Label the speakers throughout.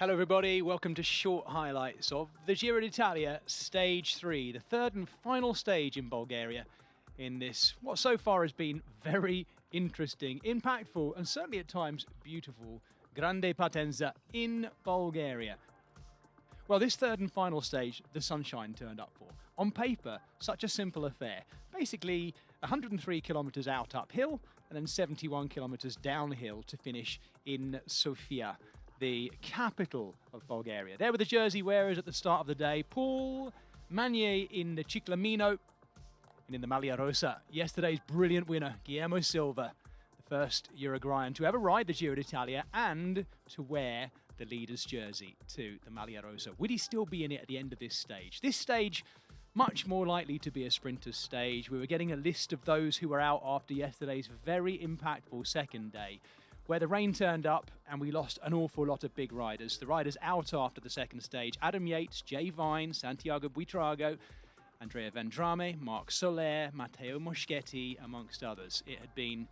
Speaker 1: Hello everybody, welcome to short highlights of the Giro d'Italia Stage 3, the third and final stage in Bulgaria in this, what so far has been very interesting, impactful and certainly at times beautiful Grande Partenza in Bulgaria. Well, this third and final stage, the sunshine turned up for. On paper, such a simple affair. Basically, 103 kilometres out uphill and then 71 kilometres downhill to finish in Sofia, the capital of Bulgaria. There were the jersey wearers at the start of the day. Paul Magnier in the Ciclamino and in the Maglia Rosa. Yesterday's brilliant winner, Guillermo Silva, the first Uruguayan to ever ride the Giro d'Italia and to wear the leader's jersey to the Maglia Rosa. Would he still be in it at the end of this stage? This stage, much more likely to be a sprinter's stage. We were getting a list of those who were out after yesterday's very impactful second day, where the rain turned up and we lost an awful lot of big riders. The riders out after the second stage: Adam Yates, Jay Vine, Santiago Buitrago, Andrea Vendrame, Marc Soler, Matteo Moschetti, amongst others. It had been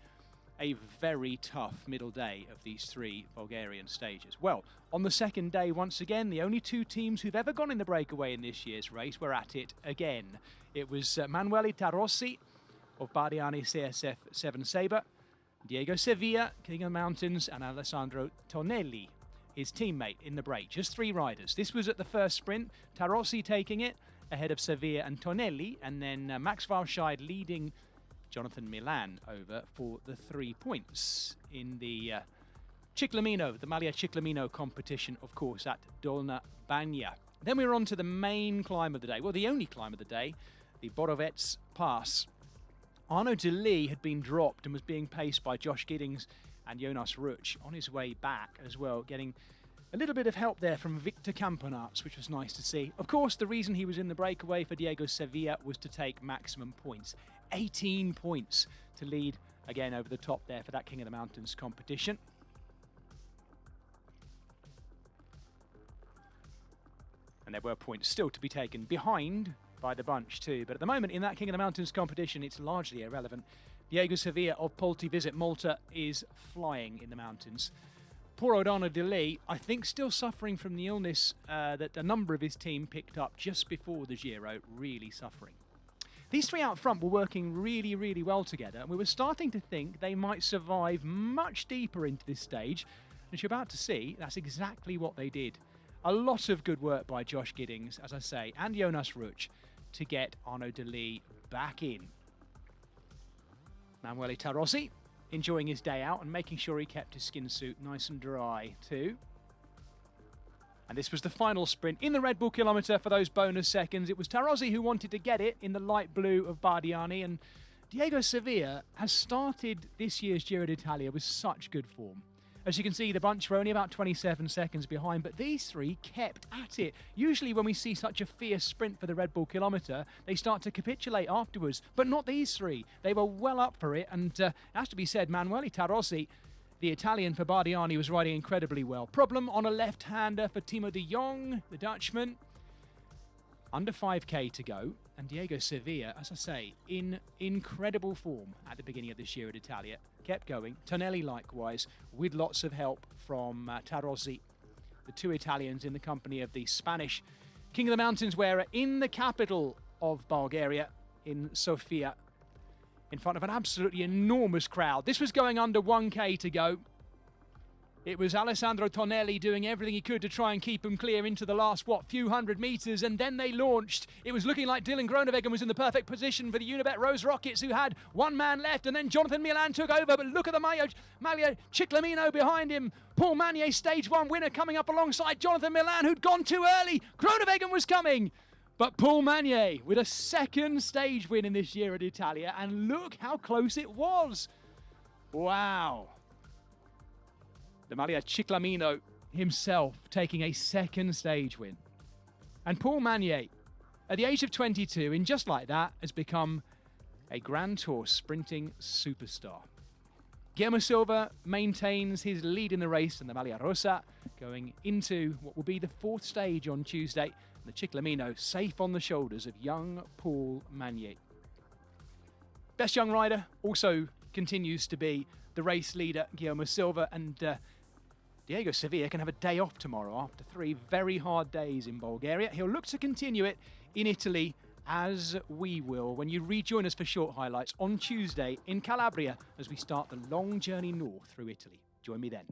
Speaker 1: a very tough middle day of these three Bulgarian stages. Well, on the second day, once again, the only two teams who've ever gone in the breakaway in this year's race were at it again. It was Manuele Tarossi of Bardiani CSF 7 Sabre, Diego Sevilla, King of the Mountains, and Alessandro Tonelli, his teammate, in the break. Just three riders. This was at the first sprint, Tarossi taking it ahead of Sevilla and Tonelli, and then Max Walscheid leading Jonathan Milan over for the 3 points in the Ciclamino, the Maglia Ciclamino competition, of course, at Dolna Banja. Then we were on to the main climb of the day, well, the only climb of the day, the Borovec Pass. Arnaud Delis had been dropped and was being paced by Josh Giddings and Jonas Ruch on his way back as well, getting a little bit of help there from Victor Campenaerts, which was nice to see. Of course, the reason he was in the breakaway for Diego Sevilla was to take maximum points. 18 points to lead again over the top there for that King of the Mountains competition. And there were points still to be taken behind by the bunch too, but at the moment in that King of the Mountains competition it's largely irrelevant. Diego Sevilla of Polti Visit Malta is flying in the mountains. Poor Arnaud Delis, I think, still suffering from the illness that a number of his team picked up just before the Giro, really suffering. These three out front were working really, really well together, and we were starting to think they might survive much deeper into this stage, and as you're about to see, that's exactly what they did. A lot of good work by Josh Giddings, as I say, and Jonas Ruch to get Arnaud Delis back in. Manuele Tarossi enjoying his day out and making sure he kept his skin suit nice and dry too. And this was the final sprint in the Red Bull kilometre for those bonus seconds. It was Tarossi who wanted to get it in the light blue of Bardiani, and Diego Sevilla has started this year's Giro d'Italia with such good form. As you can see, the bunch were only about 27 seconds behind, but these three kept at it. Usually when we see such a fierce sprint for the Red Bull kilometre, they start to capitulate afterwards, but not these three. They were well up for it, and it has to be said, Manuele Tarossi, the Italian for Bardiani, was riding incredibly well. Problem on a left-hander for Timo de Jong, the Dutchman. Under 5k to go, and Diego Sevilla, as I say, in incredible form at the beginning of this Giro d'Italia. Kept going. Tonelli likewise, with lots of help from Tarossi, the two Italians in the company of the Spanish King of the Mountains wearer in the capital of Bulgaria, in Sofia, in front of an absolutely enormous crowd. This was going under 1k to go. It was Alessandro Tonelli doing everything he could to try and keep them clear into the last, few hundred metres, and then they launched. It was looking like Dylan Groenewegen was in the perfect position for the Unibet Rose Rockets, who had one man left, and then Jonathan Milan took over, but look at the Maglia Ciclamino behind him. Paul Magnier, stage 1 winner, coming up alongside Jonathan Milan, who'd gone too early. Groenewegen was coming, but Paul Magnier with a second stage win in this Giro d'Italia, and look how close it was. Wow. The Maglia Ciclamino himself taking a second stage win. And Paul Magnier, at the age of 22, in just like that, has become a Grand Tour sprinting superstar. Guillermo Silva maintains his lead in the race in the Maglia Rosa, going into what will be the fourth stage on Tuesday. And the Ciclamino safe on the shoulders of young Paul Magnier. Best young rider also continues to be the race leader, Guillermo Silva, and Diego Sevilla can have a day off tomorrow after 3 very hard days in Bulgaria. He'll look to continue it in Italy, as we will, when you rejoin us for short highlights on Tuesday in Calabria as we start the long journey north through Italy. Join me then.